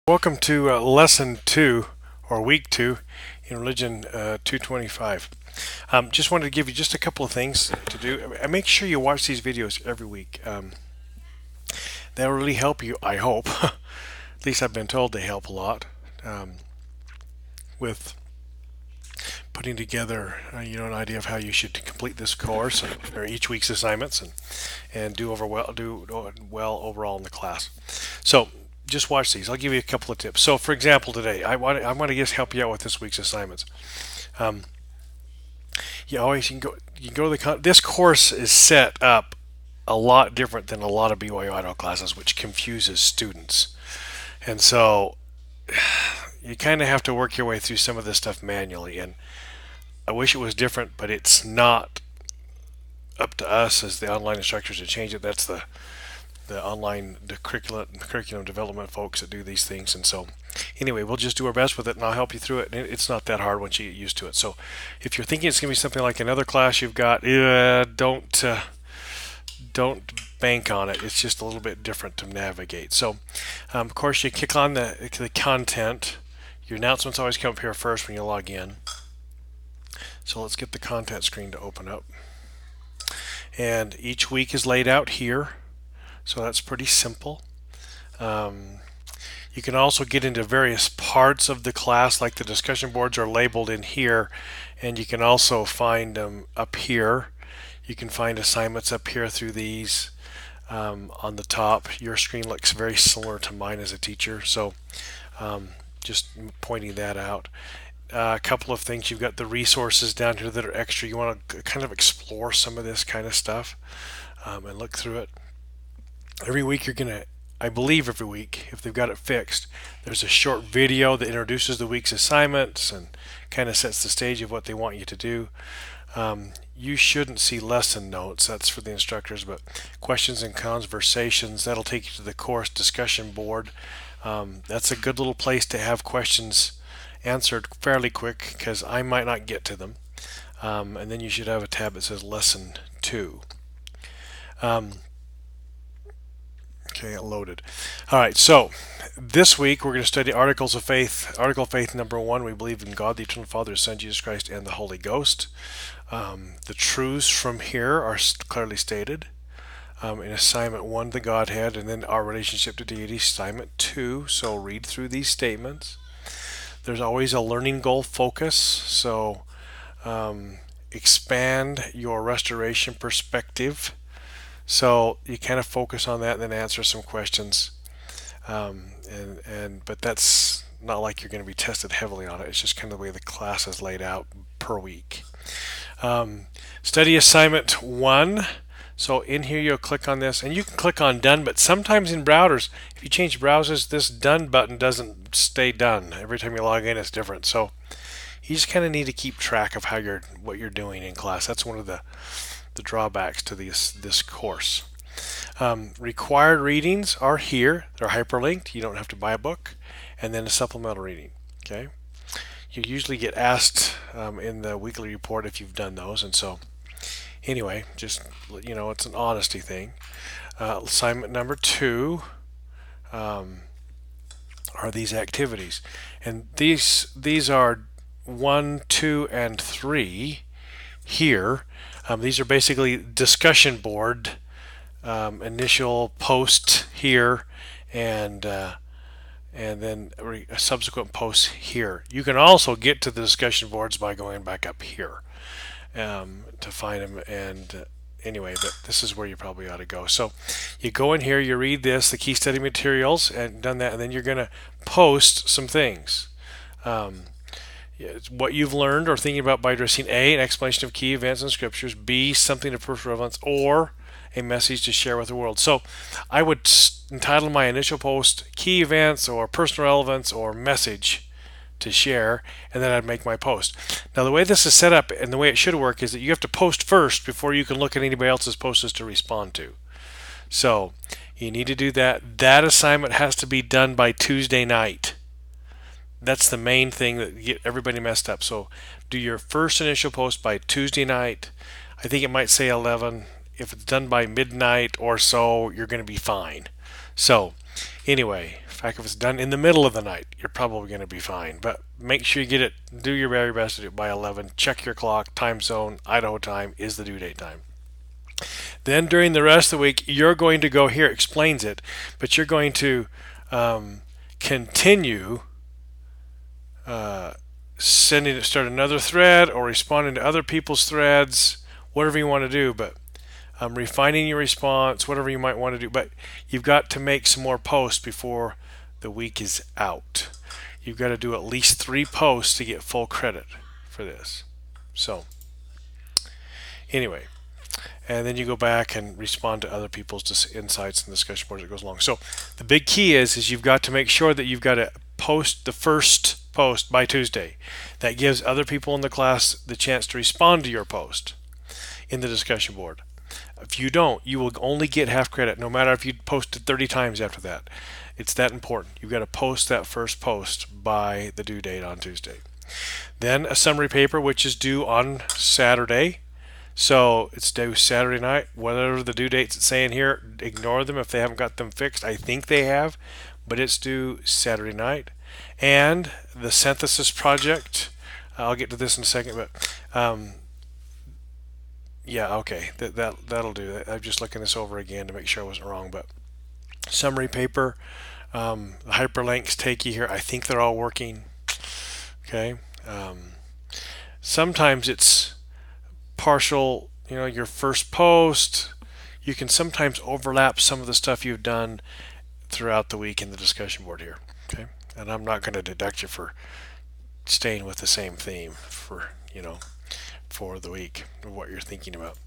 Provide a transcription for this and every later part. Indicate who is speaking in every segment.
Speaker 1: Welcome to lesson 2 or week 2 in religion 225. Just wanted to give you just a couple of things to do. Make sure you watch these videos every week. They'll really help you, I hope. At least I've been told they help a lot with putting together an idea of how you should complete this course or each week's assignments and do well overall in the class. So just watch these. I'll give you a couple of tips. So, for example, today I want to just help you out with this week's assignments. You can go to this course is set up a lot different than a lot of BYU Auto classes, which confuses students, and so you kind of have to work your way through some of this stuff manually. And I wish it was different, but it's not up to us as the online instructors to change it. That's the curriculum development folks that do these things. And so anyway, we'll just do our best with it, and I'll help you through it. And it's not that hard once you get used to it. So if you're thinking it's going to be something like another class you've got, don't bank on it. It's just a little bit different to navigate. So of course, you click on the content. Your announcements always come up here first when you log in. So let's get the content screen to open up. And each week is laid out here. So that's pretty simple. You can also get into various parts of the class, like the discussion boards are labeled in here, and you can also find them up here. You can find assignments up here through these on the top. Your screen looks very similar to mine as a teacher, so just pointing that out. A couple of things. You've got the resources down here that are extra. You want to kind of explore some of this kind of stuff and look through it. Every week I believe every week, if they've got it fixed, there's a short video that introduces the week's assignments and kind of sets the stage of what they want you to do. You shouldn't see lesson notes, that's for the instructors, but questions and conversations, that'll take you to the course discussion board. That's a good little place to have questions answered fairly quick because I might not get to them. And then you should have a tab that says lesson 2. Okay, loaded. All right, so this week we're going to study Articles of Faith. Article of Faith number 1, we believe in God, the Eternal Father, His Son, Jesus Christ, and the Holy Ghost. The truths from here are clearly stated. In assignment 1, the Godhead, and then our relationship to deity, assignment 2. So read through these statements. There's always a learning goal focus, so expand your restoration perspective. So you kind of focus on that and then answer some questions. But that's not like you're going to be tested heavily on it. It's just kind of the way the class is laid out per week. Study assignment 1. So in here you'll click on this, and you can click on done, but sometimes in browsers, if you change browsers, this done button doesn't stay done. Every time you log in, it's different. So you just kind of need to keep track of what you're doing in class. That's one of the drawbacks to this course. Required readings are here. They're hyperlinked. You don't have to buy a book. And then a supplemental reading. Okay. You usually get asked in the weekly report if you've done those, and so anyway, just it's an honesty thing. Assignment number 2 are these activities, and these are 1, 2, and 3 here. These are basically discussion board, initial post here, and then subsequent posts here. You can also get to the discussion boards by going back up here to find them. And anyway, but this is where you probably ought to go. So you go in here, you read this, the key study materials, and done that, and then you're going to post some things. What you've learned or thinking about by addressing A, an explanation of key events in scriptures, B, something of personal relevance, or a message to share with the world. So I would entitle my initial post key events or personal relevance or message to share, and then I'd make my post. Now the way this is set up and the way it should work is that you have to post first before you can look at anybody else's posts to respond to. So you need to do that. That assignment has to be done by Tuesday night. That's the main thing that get everybody messed up. So do your first initial post by Tuesday night. I think it might say 11. If it's done by midnight or so, you're going to be fine. So anyway, fact, if it's done in the middle of the night, you're probably going to be fine. But make sure you get it, do your very best to do it by 11. Check your clock, time zone, Idaho time is the due date time. Then during the rest of the week, you're going to go here, explains it, but you're going to continue sending it, start another thread or responding to other people's threads, whatever you want to do, but refining your response, whatever you might want to do. But you've got to make some more posts before the week is out. You've got to do at least 3 posts to get full credit for this. So anyway, and then you go back and respond to other people's insights and discussion boards as it goes along. So the big key is you've got to make sure that you've got to post the first post by Tuesday. That gives other people in the class the chance to respond to your post in the discussion board. If you don't, you will only get half credit, no matter if you posted 30 times after that. It's that important. You've got to post that first post by the due date on Tuesday. Then a summary paper, which is due on Saturday. So it's due Saturday night. Whatever the due dates it's saying here, ignore them if they haven't got them fixed. I think they have, but it's due Saturday night. And the synthesis project, I'll get to this in a second, but yeah, okay, that'll do. I'm just looking this over again to make sure I wasn't wrong. But summary paper, the hyperlinks take you here. I think they're all working. Okay. Sometimes it's partial. Your first post. You can sometimes overlap some of the stuff you've done throughout the week in the discussion board here. Okay. And I'm not going to deduct you for staying with the same theme for the week of what you're thinking about.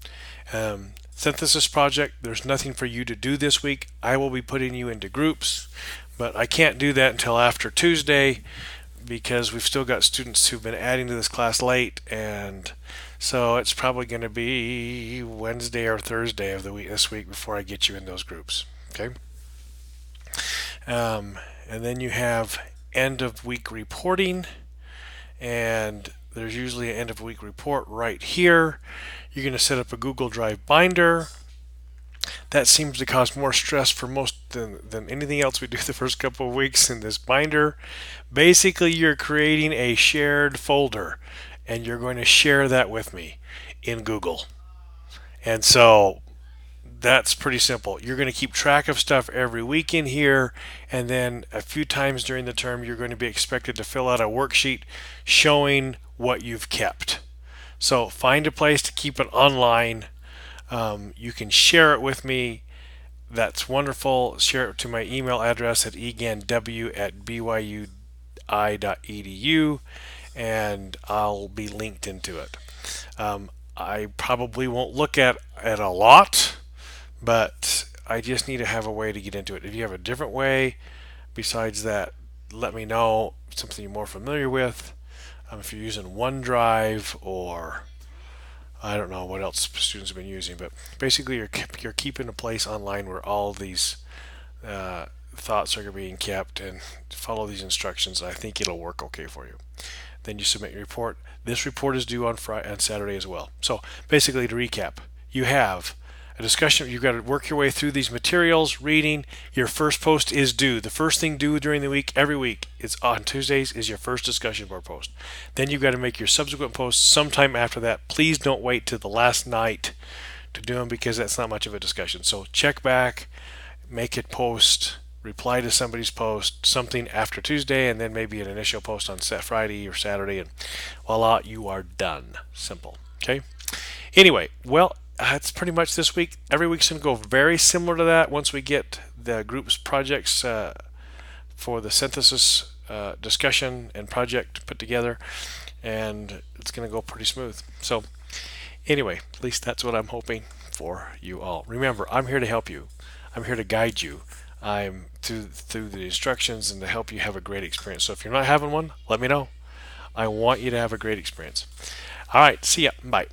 Speaker 1: Synthesis project, there's nothing for you to do this week. I will be putting you into groups, but I can't do that until after Tuesday because we've still got students who've been adding to this class late, and so it's probably going to be Wednesday or Thursday of the week this week before I get you in those groups. Okay. And then you have end of week reporting, and there's usually an end of week report right here. You're going to set up a Google Drive binder. That seems to cause more stress for most than anything else we do the first couple of weeks in this binder. Basically, you're creating a shared folder, and you're going to share that with me in Google. And so that's pretty simple. You're going to keep track of stuff every week in here, and then a few times during the term you're going to be expected to fill out a worksheet showing what you've kept. So find a place to keep it online. You can share it with me. That's wonderful. Share it to my email address at eganw@byui.edu, and I'll be linked into it. I probably won't look at it a lot, but I just need to have a way to get into it. If you have a different way besides that, let me know. Something you're more familiar with. If you're using OneDrive, or I don't know what else students have been using, but basically you're keeping a place online where all these thoughts are being kept, and follow these instructions. I think it'll work okay for you. Then you submit your report. This report is due on Friday and Saturday as well. So basically, to recap, you have a discussion. You've got to work your way through these materials, reading. Your first post is due. The first thing due during the week, every week, it's on Tuesdays, is your first discussion board post. Then you've got to make your subsequent posts sometime after that. Please don't wait till the last night to do them, because that's not much of a discussion. So check back, make it post, reply to somebody's post, something after Tuesday, and then maybe an initial post on Friday or Saturday, and voila, you are done. Simple. Okay. Anyway, well, that's pretty much this week. Every week's going to go very similar to that once we get the group's projects for the synthesis discussion and project put together, and it's going to go pretty smooth. So anyway, at least that's what I'm hoping for you all. Remember, I'm here to help you. I'm here to guide you. I'm through the instructions and to help you have a great experience. So if you're not having one, let me know. I want you to have a great experience. All right, see ya. Bye.